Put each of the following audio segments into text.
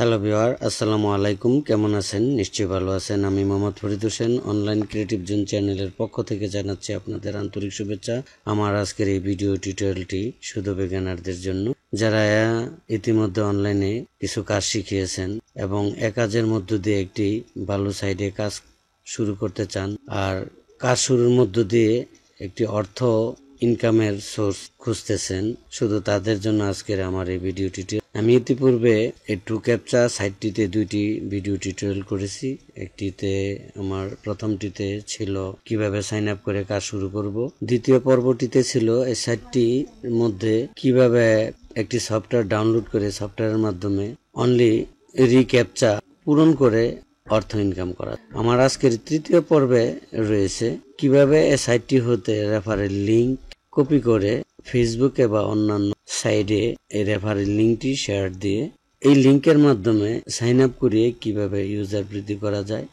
Hello viewer, আসসালামু আলাইকুম। কেমন আছেন? নিশ্চয়ই ভালো আছেন। আমি Mohammad Farid Hossain, online creative zone চ্যানেলের পক্ষ থেকে জানাচ্ছি আপনাদের আন্তরিক শুভেচ্ছা। আমার আজকের এই ভিডিও টিউটোরিয়ালটি শুধু বিজ্ঞানারদের জন্য, যারা ইতিমধ্যে অনলাইনে কিছু কাজ শিখিয়েছেন এবং কাজের মধ্য দিয়ে একটি ভালো সাইডে কাজ শুরু করতে চান, আর কাজ শুরুর মধ্য দিয়ে একটি অর্থ ইনকামের সোর্স খুঁজতেছেন, শুধু তাদের জন্য আজকের আমার এই ভিডিও টিউটোরিয়াল। আমি ইতিপূর্বে এই টু ক্যাপচা সাইটটিতে দুইটি ভিডিও টিউটোরিয়াল করেছি। একটিতে আমার প্রথমটিতে ছিল কিভাবে সাইন আপ করে কাজ শুরু করব, দ্বিতীয় পর্বটিতে ছিল এই সাইটটির মধ্যে কিভাবে একটি সফটওয়্যার ডাউনলোড করে সফটওয়্যারের মাধ্যমে অনলি রিক্যাপচা পূরণ করে অর্থ ইনকাম করা। আমার আজকের তৃতীয় পর্বে রয়েছে কিভাবে এই সাইটটি হতে রেফারেল লিংক কপি করে ফেসবুকে বা অন্যান্য সাইডে এই রেফারেল লিঙ্কটি শেয়ার দিয়ে এই লিঙ্কের মাধ্যমে সাইন আপ করিয়ে কিভাবে ইউজার বৃদ্ধি করা যায়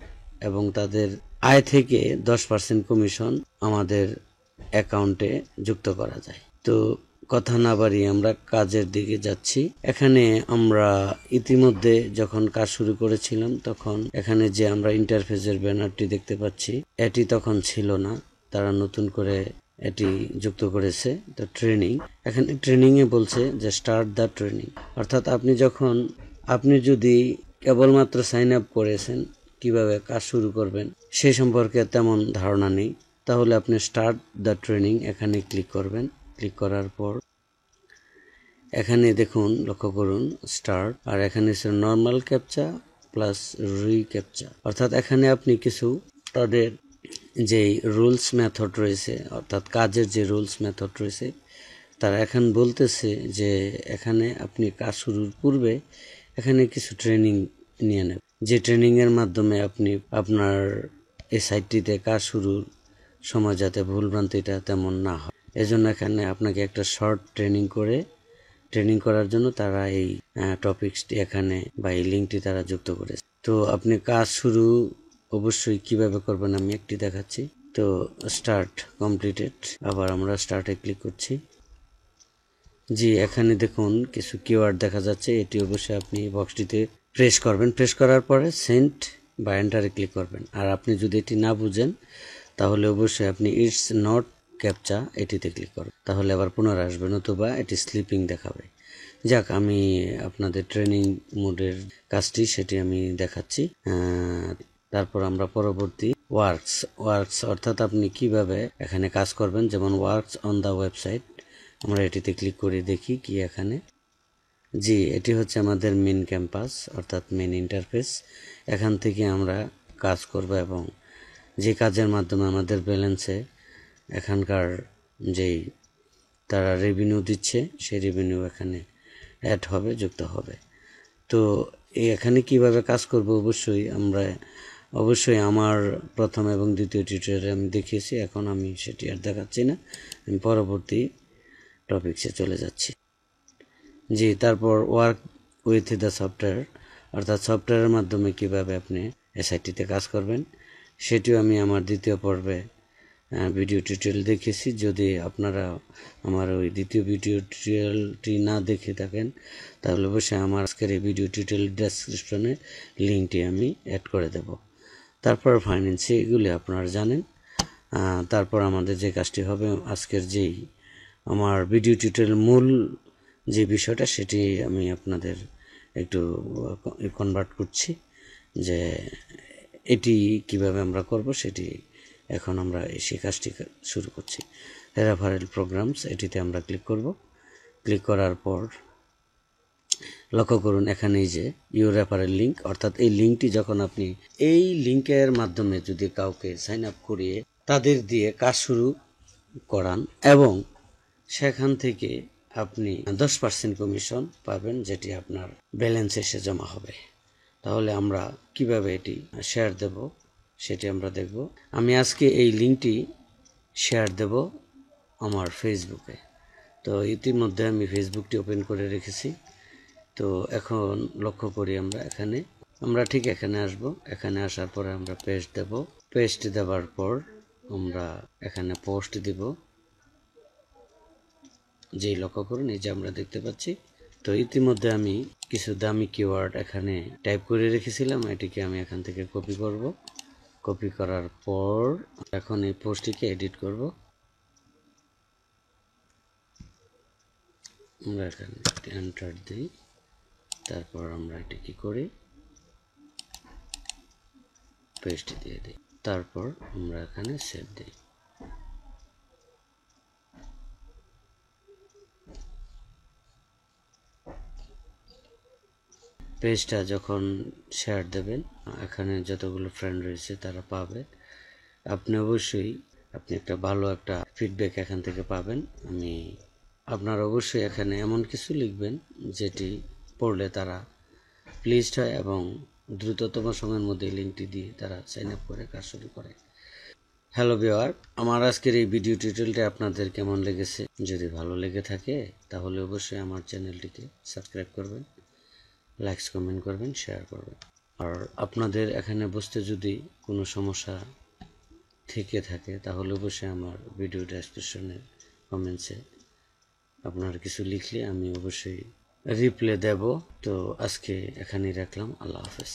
এবং তাদের আয় থেকে 10% কমিশন আমাদের অ্যাকাউন্টে যুক্ত করা যায়। তো কথা না বাড়িয়ে আমরা কাজের দিকে যাচ্ছি। এখানে আমরা ইতিমধ্যে যখন কাজ শুরু করেছিলাম তখন এখানে যে আমরা ইন্টারফেসের ব্যানারটি দেখতে পাচ্ছি এটি তখন ছিল না, তারা নতুন করে এটি যুক্ত করেছে। তো ট্রেনিং, এখানে ট্রেনিং এ বলছে যে স্টার্ট দ্য ট্রেনিং, অর্থাৎ আপনি যদি কেবলমাত্র সাইন আপ করেছেন কিভাবে কাজ শুরু করবেন সেই সম্পর্কে তেমন ধারণা নেই, তাহলে আপনি স্টার্ট দ্য ট্রেনিং এখানে ক্লিক করবেন। ক্লিক করার পর এখানে দেখুন, লক্ষ্য করুন স্টার্ট, আর এখানে নর্মাল ক্যাপচা প্লাস রিক্যাপচা, অর্থাৎ এখানে আপনি কিছু তাদের যে রুলস মেথড রয়েছে, অর্থাৎ কাজের যে রুলস মেথড রয়েছে, তারা এখন বলতেছে যে এখানে আপনি কাজ শুরুর পূর্বে এখানে কিছু ট্রেনিং নিয়ে নেন, যে ট্রেনিং এর মাধ্যমে আপনি আপনার এই সাইটটিতে কাজ শুরুর সময় যাতে ভুলভ্রান্তিটা তেমন না হয়। এজন্য এখানে আপনাকে একটা শর্ট ট্রেনিং করার জন্য তারা এই টপিকসটি এখানে বা এই লিঙ্কটি তারা যুক্ত করেছে। তো আপনি কাজ শুরু অবশ্যই কিভাবে করবেন আমি একটি দেখাচ্ছি। তো স্টার্ট কমপ্লিটেড, আবার আমরা স্টার্টে ক্লিক করছি। জি, এখানে দেখুন কিছু কিওয়ার্ড দেখা যাচ্ছে, এটি অবশ্যই আপনি বক্সটিতে প্রেস করবেন। প্রেস করার পরে সেন্ড বা এন্টারে ক্লিক করবেন। আর আপনি যদি এটি না বুঝেন তাহলে অবশ্যই আপনি ইটস নট ক্যাপচা এটিতে ক্লিক করবেন, তাহলে আবার পুনরায় আসবে, নতুবা এটি স্লিপিং দেখাবে। যাক, আমি আপনাদের ট্রেনিং মোডের কাজটি সেটি আমি দেখাচ্ছি। তারপর আমরা পরবর্তী ওয়ার্কস অর্থাৎ আপনি কিভাবে এখানে কাজ করবেন, যেমন ওয়ার্কস অন দা ওয়েবসাইট, আমরা এটিতে ক্লিক করে দেখি কি এখানে। জি, এটি হচ্ছে আমাদের মেন ক্যাম্পাস অর্থাৎ মেন ইন্টারফেস। এখান থেকে আমরা কাজ করব এবং যে কাজের মাধ্যমে আমাদের ব্যালেন্সে এখানকার যেই তারা রেভিনিউ দিচ্ছে সেই রেভিনিউ এখানে অ্যাড হবে, যুক্ত হবে। তো এখানে কিভাবে কাজ করব অবশ্যই আমার প্রথম এবং দ্বিতীয় টিউটোরিয়ালে আমি দেখিয়েছি, এখন আমি সেটি আর দেখাচ্ছি না, আমি পরবর্তী টপিকসে চলে যাচ্ছি। জি, তারপর ওয়ার্ক উইথ দ্য সফটওয়্যার, অর্থাৎ সফটওয়্যারের মাধ্যমে কিভাবে আপনি এসআইটিতে কাজ করবেন সেটিও আমি আমার দ্বিতীয় পর্বে ভিডিও টিউটোরিয়াল দেখেছি। যদি আপনারা আমার ওই দ্বিতীয় ভিডিও টিউটোরিয়ালটি না দেখে থাকেন তাহলে অবশ্যই আমার আজকের এই ভিডিও টিউটোরিয়াল ডেসক্রিপশনে লিঙ্কটি আমি অ্যাড করে দেব। তারপর ফাইন্যান্স, এগুলি আপনারা জানেন। তারপর আমাদের যে কাজটি হবে, আজকের যেই আমার ভিডিও টিউটোরিয়াল মূল যে বিষয়টা সেটি আমি আপনাদের একটু কনভার্ট করছি, যে এটি কিভাবে আমরা করব সেটি এখন আমরা সেই কাজটি শুরু করছি। রেফারেল প্রোগ্রামস, এটিতে আমরা ক্লিক করব। ক্লিক করার পর লক্ষ্য করুন এখানেই যে ইউর রেফারেল লিঙ্ক, অর্থাৎ এই লিঙ্কটি যখন আপনি এই লিঙ্কের মাধ্যমে যদি কাউকে সাইন আপ করিয়ে তাদের দিয়ে কাজ শুরু করান এবং সেখান থেকে আপনি 10% কমিশন পাবেন, যেটি আপনার ব্যালেন্স এসে জমা হবে। তাহলে আমরা কিভাবে এটি শেয়ার দেব সেটি আমরা দেখব। আমি আজকে এই লিঙ্কটি শেয়ার দেব আমার ফেসবুকে। তো ইতিমধ্যে আমি ফেসবুকটি ওপেন করে রেখেছি। তো এখন লক্ষ্য করি আমরা ঠিক এখানে আসব। এখানে আসার পরে আমরা পেস্ট দেব। পেস্ট দেওয়ার পর আমরা এখানে পোস্ট দিব। যেই লক্ষ্য করুন, এই যে আমরা দেখতে পাচ্ছি তো ইতিমধ্যে আমি কিছু দামি কিওয়ার্ড এখানে টাইপ করে রেখেছিলাম, এটিকে আমি এখান থেকে কপি করব। কপি করার পর এখন এই পোস্টটিকে এডিট করব। আমরা এখানে এন্টার দিই, তারপর আমরা এটি কি করি, পেস্ট দিয়ে দিই, তারপর আমরা এখানে সেভ দিই। পেজটা যখন শেয়ার দেবেন, এখানে যতগুলো ফ্রেন্ড রয়েছে তারা পাবে। আপনি অবশ্যই একটা ভালো একটা ফিডব্যাক এখান থেকে পাবেন। আপনারা অবশ্যই এখানে এমন কিছু লিখবেন যেটি পড়লে তারা প্লিজড হয় এবং দ্রুততম সময়ের মধ্যে লিঙ্কটি দিয়ে তারা সাইন আপ করে কাজ শুরু করে। হ্যালো ভিউয়ার, আমার আজকের এই ভিডিও টিউটোরিয়ালটি আপনাদের কেমন লেগেছে? যদি ভালো লেগে থাকে তাহলে অবশ্যই আমার চ্যানেলটিকে সাবস্ক্রাইব করবেন, লাইকস কমেন্ট করবেন, শেয়ার করবেন। আর আপনাদের এখানে বুঝতে যদি কোনো সমস্যা থেকে থাকে তাহলে অবশ্যই আমার ভিডিও ডেসক্রিপশনের কমেন্টসে আপনার কিছু লিখলে আমি অবশ্যই রিপ্লাই দেব। তো আজকে এখানেই রাখলাম। আল্লাহ হাফেজ।